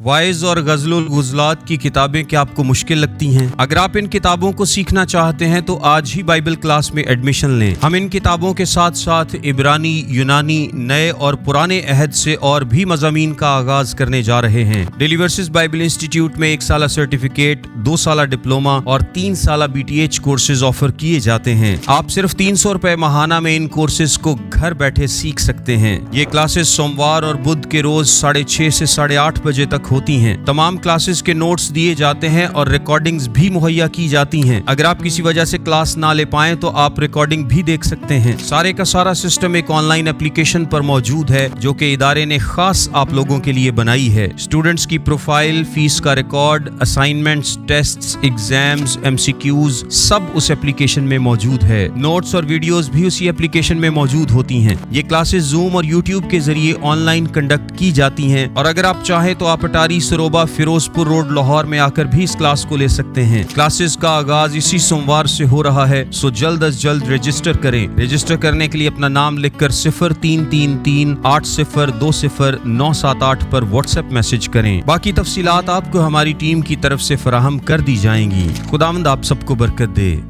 Wise और गज़लुल गुज़लात की किताबें क्या आपको मुश्किल लगती हैं? अगर आप इन किताबों को सीखना चाहते हैं तो आज ही बाइबल क्लास में एडमिशन लें। हम इन किताबों के साथ साथ इब्रानी, यूनानी, नए और पुराने अहद से और भी मज़ामीन का आगाज करने जा रहे हैं। डेली वर्सेस बाइबल इंस्टीट्यूट में 1 साला सर्टिफिकेट, 2 साला डिप्लोमा और 3 साला BTH कोर्सेज ऑफर किए जाते हैं। आप सिर्फ 300 रुपए माहाना में इन कोर्सेज को घर बैठे सीख सकते हैं। ये क्लासेस सोमवार और बुध के रोज 6:30 से 8:30 बजे तक होती हैं। तमाम क्लासेस के नोट्स दिए जाते हैं और रिकॉर्डिंग्स भी मुहैया की जाती हैं। अगर आप किसी वजह से क्लास ना ले पाएं तो आप रिकॉर्डिंग भी देख सकते हैं। सारे का सारा सिस्टम एक ऑनलाइन एप्लीकेशन पर मौजूद है जो कि इदारे ने खास आप लोगों के लिए बनाई है। स्टूडेंट्स की प्रोफाइल, फीस का record, assignments, tests, exams, MCQs सब उस एप्लीकेशन में मौजूद है। नोट्स और वीडियोस भी उसी एप्लीकेशन में मौजूद होती हैं। ये क्लासेस जूम और यूट्यूब के जरिए ऑनलाइन कंडक्ट की जाती हैं और अगर आप चाहें तो आप अटारी, सरोबा, फिरोजपुर रोड, लाहौर में आकर भी इस क्लास को ले सकते हैं। क्लासेस का आगाज इसी सोमवार से हो रहा है, सो जल्द अज जल्द रजिस्टर करें। रजिस्टर करने के लिए अपना नाम लिखकर 033380200978 पर व्हाट्सएप मैसेज करें। बाकी तफसीलात आपको हमारी टीम की तरफ से फराहम कर दी जाएंगी। खुदावंद आप सबको बरकत दे।